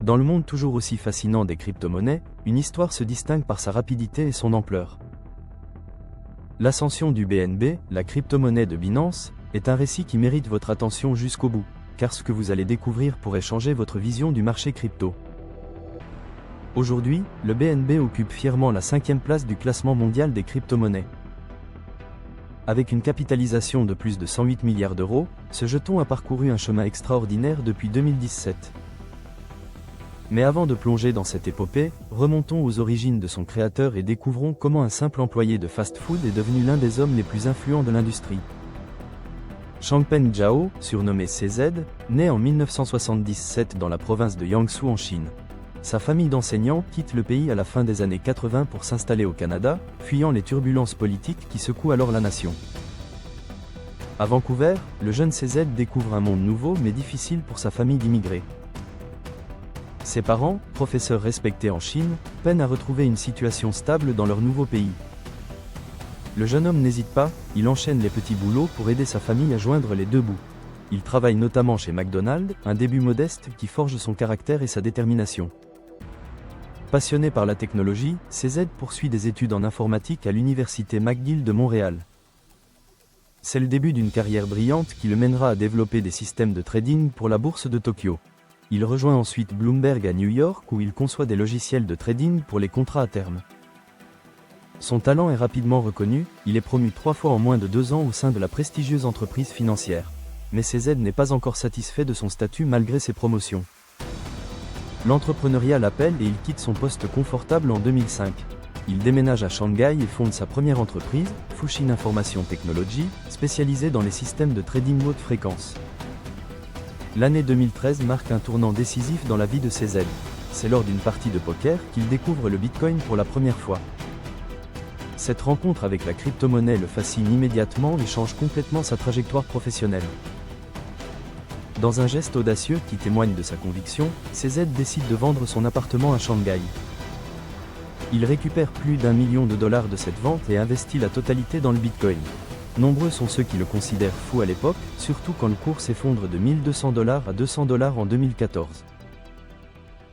Dans le monde toujours aussi fascinant des crypto-monnaies, une histoire se distingue par sa rapidité et son ampleur. L'ascension du BNB, la crypto-monnaie de Binance, est un récit qui mérite votre attention jusqu'au bout, car ce que vous allez découvrir pourrait changer votre vision du marché crypto. Aujourd'hui, le BNB occupe fièrement la 5e place du classement mondial des crypto-monnaies. Avec une capitalisation de plus de 108 milliards d'euros, ce jeton a parcouru un chemin extraordinaire depuis 2017. Mais avant de plonger dans cette épopée, remontons aux origines de son créateur et découvrons comment un simple employé de fast-food est devenu l'un des hommes les plus influents de l'industrie. Changpeng Zhao, surnommé CZ, naît en 1977 dans la province de Jiangsu en Chine. Sa famille d'enseignants quitte le pays à la fin des années 80 pour s'installer au Canada, fuyant les turbulences politiques qui secouent alors la nation. À Vancouver, le jeune CZ découvre un monde nouveau mais difficile pour sa famille d'immigrés. Ses parents, professeurs respectés en Chine, peinent à retrouver une situation stable dans leur nouveau pays. Le jeune homme n'hésite pas, il enchaîne les petits boulots pour aider sa famille à joindre les deux bouts. Il travaille notamment chez McDonald's, un début modeste qui forge son caractère et sa détermination. Passionné par la technologie, CZ poursuit des études en informatique à l'université McGill de Montréal. C'est le début d'une carrière brillante qui le mènera à développer des systèmes de trading pour la bourse de Tokyo. Il rejoint ensuite Bloomberg à New York où il conçoit des logiciels de trading pour les contrats à terme. Son talent est rapidement reconnu, il est promu 3 fois en moins de 2 ans au sein de la prestigieuse entreprise financière. Mais CZ n'est pas encore satisfait de son statut malgré ses promotions. L'entrepreneuriat l'appelle et il quitte son poste confortable en 2005. Il déménage à Shanghai et fonde sa première entreprise, Fuxin Information Technology, spécialisée dans les systèmes de trading haute fréquence. L'année 2013 marque un tournant décisif dans la vie de CZ. C'est lors d'une partie de poker qu'il découvre le Bitcoin pour la première fois. Cette rencontre avec la crypto-monnaie le fascine immédiatement et change complètement sa trajectoire professionnelle. Dans un geste audacieux qui témoigne de sa conviction, CZ décide de vendre son appartement à Shanghai. Il récupère plus d'1 million de dollars de cette vente et investit la totalité dans le Bitcoin. Nombreux sont ceux qui le considèrent fou à l'époque, surtout quand le cours s'effondre de 1200 $ à 200 $ en 2014.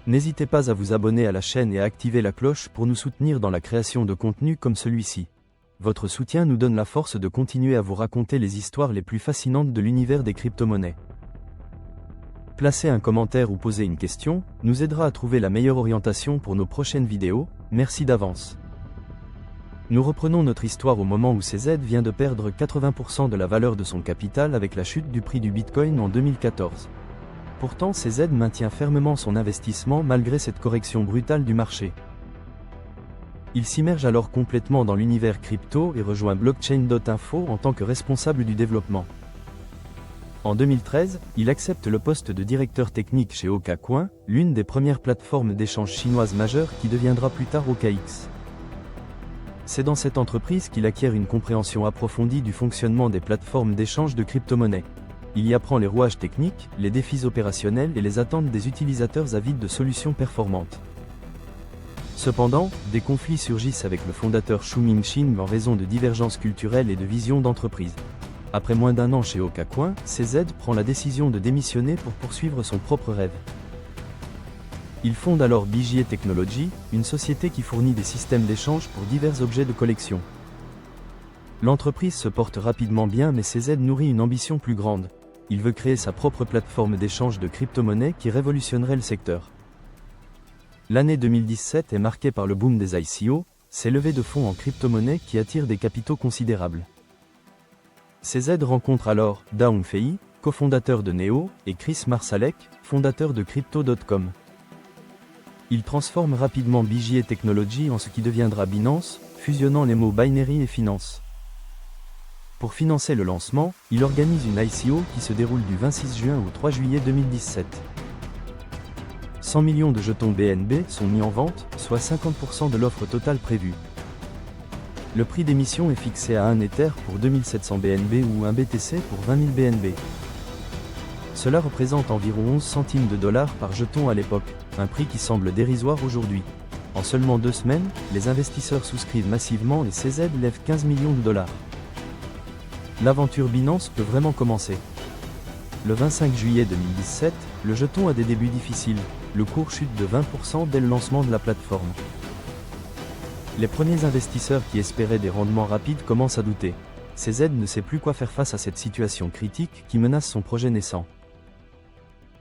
N'hésitez pas à vous abonner à la chaîne et à activer la cloche pour nous soutenir dans la création de contenus comme celui-ci. Votre soutien nous donne la force de continuer à vous raconter les histoires les plus fascinantes de l'univers des crypto-monnaies. Placer un commentaire ou poser une question nous aidera à trouver la meilleure orientation pour nos prochaines vidéos, merci d'avance. Nous reprenons notre histoire au moment où CZ vient de perdre 80% de la valeur de son capital avec la chute du prix du Bitcoin en 2014. Pourtant CZ maintient fermement son investissement malgré cette correction brutale du marché. Il s'immerge alors complètement dans l'univers crypto et rejoint Blockchain.info en tant que responsable du développement. En 2013, il accepte le poste de directeur technique chez Okacoin, l'une des premières plateformes d'échange chinoises majeures qui deviendra plus tard OKX. C'est dans cette entreprise qu'il acquiert une compréhension approfondie du fonctionnement des plateformes d'échange de crypto-monnaies. Il y apprend les rouages techniques, les défis opérationnels et les attentes des utilisateurs avides de solutions performantes. Cependant, des conflits surgissent avec le fondateur Xu Mingxing en raison de divergences culturelles et de visions d'entreprise. Après moins d'1 an chez Okacoin, CZ prend la décision de démissionner pour poursuivre son propre rêve. Il fonde alors BJA Technology, une société qui fournit des systèmes d'échange pour divers objets de collection. L'entreprise se porte rapidement bien mais CZ nourrit une ambition plus grande. Il veut créer sa propre plateforme d'échange de crypto-monnaies qui révolutionnerait le secteur. L'année 2017 est marquée par le boom des ICO, ces levées de fonds en crypto-monnaies qui attirent des capitaux considérables. CZ rencontre alors Da Hongfei, cofondateur de Neo, et Chris Marsalek, fondateur de Crypto.com. Il transforme rapidement BJA Technology en ce qui deviendra Binance, fusionnant les mots binary et finance. Pour financer le lancement, il organise une ICO qui se déroule du 26 juin au 3 juillet 2017. 100 millions de jetons BNB sont mis en vente, soit 50% de l'offre totale prévue. Le prix d'émission est fixé à 1 Ether pour 2700 BNB ou 1 BTC pour 20 000 BNB. Cela représente environ 11 centimes de dollars par jeton à l'époque, un prix qui semble dérisoire aujourd'hui. En seulement 2 semaines, les investisseurs souscrivent massivement et CZ lève 15 millions de dollars. L'aventure Binance peut vraiment commencer. Le 25 juillet 2017, le jeton a des débuts difficiles. le cours chute de 20% dès le lancement de la plateforme. Les premiers investisseurs qui espéraient des rendements rapides commencent à douter. CZ ne sait plus quoi faire face à cette situation critique qui menace son projet naissant.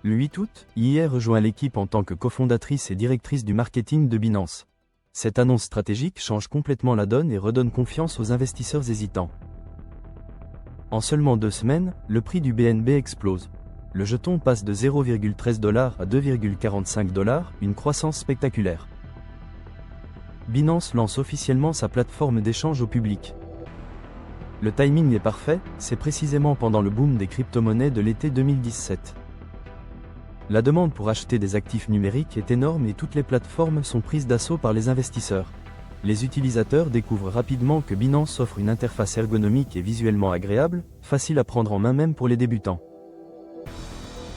Le 8 août, IR rejoint l'équipe en tant que cofondatrice et directrice du marketing de Binance. Cette annonce stratégique change complètement la donne et redonne confiance aux investisseurs hésitants. En seulement 2 semaines, le prix du BNB explose. Le jeton passe de 0,13 $ à 2,45 $, une croissance spectaculaire. Binance lance officiellement sa plateforme d'échange au public. Le timing est parfait, c'est précisément pendant le boom des crypto-monnaies de l'été 2017. La demande pour acheter des actifs numériques est énorme et toutes les plateformes sont prises d'assaut par les investisseurs. Les utilisateurs découvrent rapidement que Binance offre une interface ergonomique et visuellement agréable, facile à prendre en main même pour les débutants.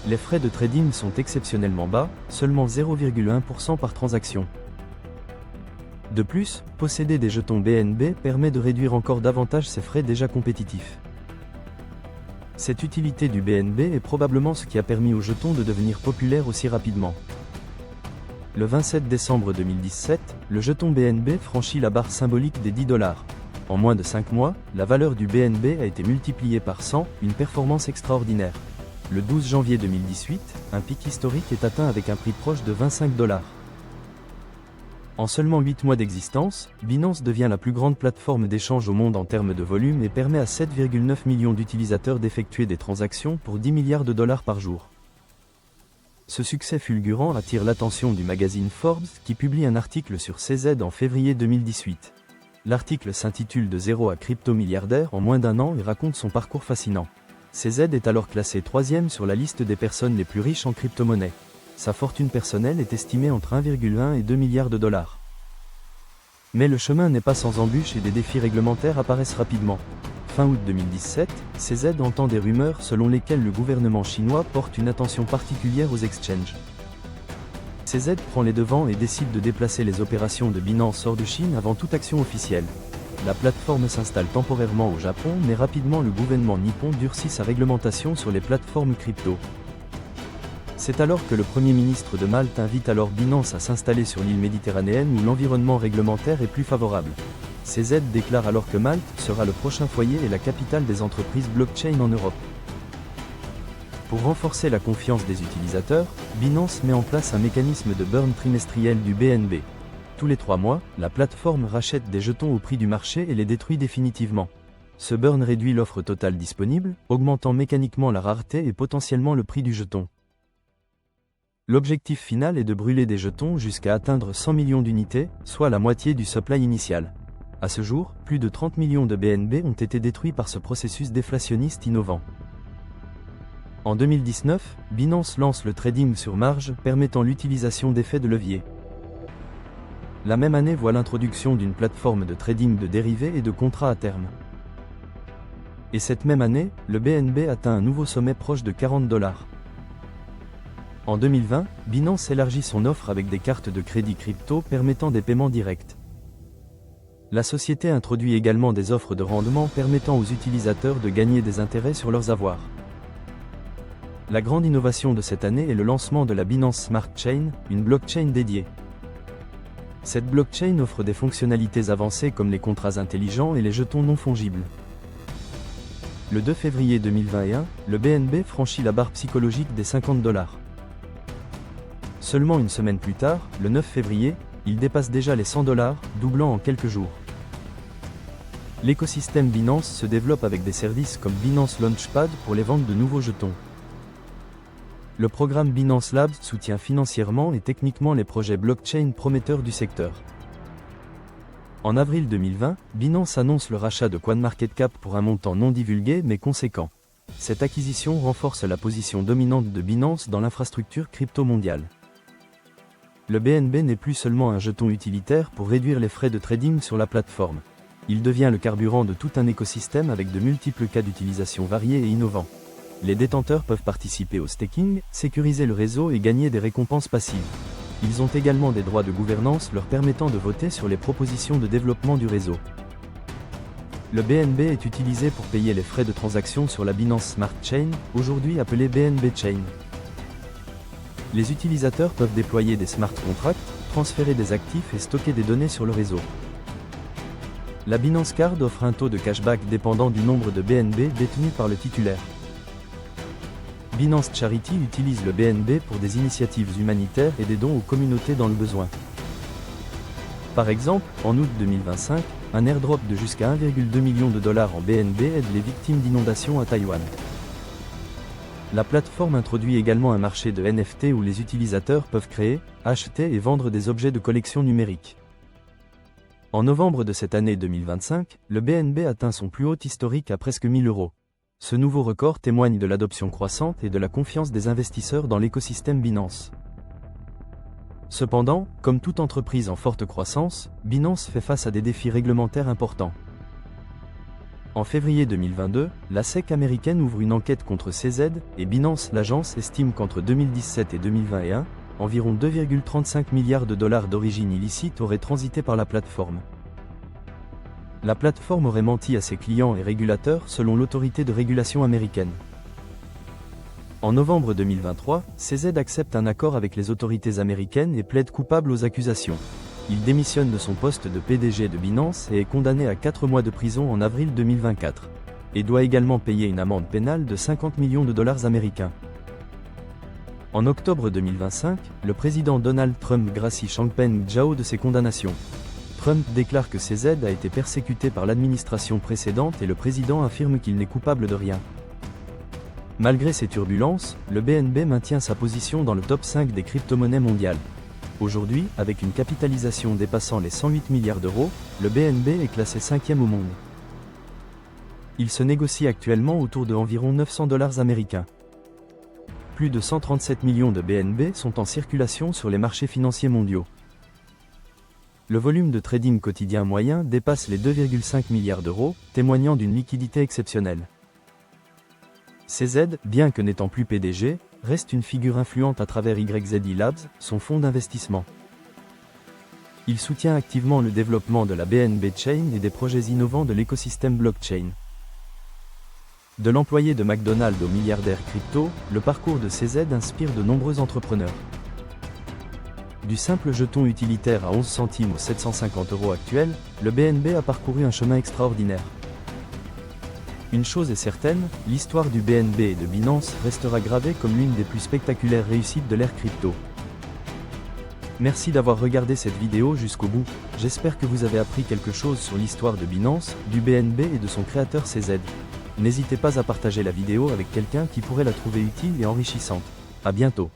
Les frais de trading sont exceptionnellement bas, seulement 0,1% par transaction. De plus, posséder des jetons BNB permet de réduire encore davantage ces frais déjà compétitifs. Cette utilité du BNB est probablement ce qui a permis au jeton de devenir populaire aussi rapidement. Le 27 décembre 2017, le jeton BNB franchit la barre symbolique des 10 $. En moins de 5 mois, la valeur du BNB a été multipliée par 100, une performance extraordinaire. Le 12 janvier 2018, un pic historique est atteint avec un prix proche de 25 $. En seulement 8 mois d'existence, Binance devient la plus grande plateforme d'échange au monde en termes de volume et permet à 7,9 millions d'utilisateurs d'effectuer des transactions pour 10 milliards de dollars par jour. Ce succès fulgurant attire l'attention du magazine Forbes qui publie un article sur CZ en février 2018. L'article s'intitule De zéro à crypto-milliardaire en moins d'un an et raconte son parcours fascinant. CZ est alors classé 3e sur la liste des personnes les plus riches en crypto-monnaie. Sa fortune personnelle est estimée entre 1,1 et 2 milliards de dollars. Mais le chemin n'est pas sans embûches et des défis réglementaires apparaissent rapidement. Fin août 2017, CZ entend des rumeurs selon lesquelles le gouvernement chinois porte une attention particulière aux exchanges. CZ prend les devants et décide de déplacer les opérations de Binance hors de Chine avant toute action officielle. La plateforme s'installe temporairement au Japon, mais rapidement le gouvernement nippon durcit sa réglementation sur les plateformes crypto. C'est alors que le Premier ministre de Malte invite alors Binance à s'installer sur l'île méditerranéenne où l'environnement réglementaire est plus favorable. CZ déclare alors que Malte sera le prochain foyer et la capitale des entreprises blockchain en Europe. Pour renforcer la confiance des utilisateurs, Binance met en place un mécanisme de burn trimestriel du BNB. Tous les 3 mois, la plateforme rachète des jetons au prix du marché et les détruit définitivement. Ce burn réduit l'offre totale disponible, augmentant mécaniquement la rareté et potentiellement le prix du jeton. L'objectif final est de brûler des jetons jusqu'à atteindre 100 millions d'unités, soit la moitié du supply initial. À ce jour, plus de 30 millions de BNB ont été détruits par ce processus déflationniste innovant. En 2019, Binance lance le trading sur marge, permettant l'utilisation d'effets de levier. La même année voit l'introduction d'une plateforme de trading de dérivés et de contrats à terme. Et cette même année, le BNB atteint un nouveau sommet proche de 40 $. En 2020, Binance élargit son offre avec des cartes de crédit crypto permettant des paiements directs. La société introduit également des offres de rendement permettant aux utilisateurs de gagner des intérêts sur leurs avoirs. La grande innovation de cette année est le lancement de la Binance Smart Chain, une blockchain dédiée. Cette blockchain offre des fonctionnalités avancées comme les contrats intelligents et les jetons non fongibles. Le 2 février 2021, le BNB franchit la barre psychologique des 50 $. Seulement une semaine plus tard, le 9 février, il dépasse déjà les 100 $, doublant en quelques jours. L'écosystème Binance se développe avec des services comme Binance Launchpad pour les ventes de nouveaux jetons. Le programme Binance Labs soutient financièrement et techniquement les projets blockchain prometteurs du secteur. En avril 2020, Binance annonce le rachat de CoinMarketCap pour un montant non divulgué mais conséquent. Cette acquisition renforce la position dominante de Binance dans l'infrastructure crypto mondiale. Le BNB n'est plus seulement un jeton utilitaire pour réduire les frais de trading sur la plateforme. Il devient le carburant de tout un écosystème avec de multiples cas d'utilisation variés et innovants. Les détenteurs peuvent participer au staking, sécuriser le réseau et gagner des récompenses passives. Ils ont également des droits de gouvernance leur permettant de voter sur les propositions de développement du réseau. Le BNB est utilisé pour payer les frais de transaction sur la Binance Smart Chain, aujourd'hui appelée BNB Chain. Les utilisateurs peuvent déployer des smart contracts, transférer des actifs et stocker des données sur le réseau. La Binance Card offre un taux de cashback dépendant du nombre de BNB détenus par le titulaire. Binance Charity utilise le BNB pour des initiatives humanitaires et des dons aux communautés dans le besoin. Par exemple, en août 2025, un airdrop de jusqu'à 1,2 million de dollars en BNB aide les victimes d'inondations à Taïwan. La plateforme introduit également un marché de NFT où les utilisateurs peuvent créer, acheter et vendre des objets de collection numérique. En novembre de cette année 2025, le BNB atteint son plus haut historique à presque 1000 €. Ce nouveau record témoigne de l'adoption croissante et de la confiance des investisseurs dans l'écosystème Binance. Cependant, comme toute entreprise en forte croissance, Binance fait face à des défis réglementaires importants. En février 2022, la SEC américaine ouvre une enquête contre CZ, et Binance, l'agence, estime qu'entre 2017 et 2021, environ 2,35 milliards de dollars d'origine illicite auraient transité par la plateforme. La plateforme aurait menti à ses clients et régulateurs selon l'autorité de régulation américaine. En novembre 2023, CZ accepte un accord avec les autorités américaines et plaide coupable aux accusations. Il démissionne de son poste de PDG de Binance et est condamné à 4 mois de prison en avril 2024. Et doit également payer une amende pénale de 50 millions de dollars américains. En octobre 2025, le président Donald Trump gracie Changpeng Zhao de ses condamnations. Trump déclare que CZ a été persécuté par l'administration précédente et le président affirme qu'il n'est coupable de rien. Malgré ces turbulences, le BNB maintient sa position dans le top 5 des crypto-monnaies mondiales. Aujourd'hui, avec une capitalisation dépassant les 108 milliards d'euros, le BNB est classé 5e au monde. Il se négocie actuellement autour de environ 900 $ américains. Plus de 137 millions de BNB sont en circulation sur les marchés financiers mondiaux. Le volume de trading quotidien moyen dépasse les 2,5 milliards d'euros, témoignant d'une liquidité exceptionnelle. CZ, bien que n'étant plus PDG, reste une figure influente à travers YZI Labs, son fonds d'investissement. Il soutient activement le développement de la BNB Chain et des projets innovants de l'écosystème blockchain. De l'employé de McDonald's au milliardaire crypto, le parcours de CZ inspire de nombreux entrepreneurs. Du simple jeton utilitaire à 11 centimes aux 750 € actuels, le BNB a parcouru un chemin extraordinaire. Une chose est certaine, l'histoire du BNB et de Binance restera gravée comme l'une des plus spectaculaires réussites de l'ère crypto. Merci d'avoir regardé cette vidéo jusqu'au bout, j'espère que vous avez appris quelque chose sur l'histoire de Binance, du BNB et de son créateur CZ. N'hésitez pas à partager la vidéo avec quelqu'un qui pourrait la trouver utile et enrichissante. À bientôt.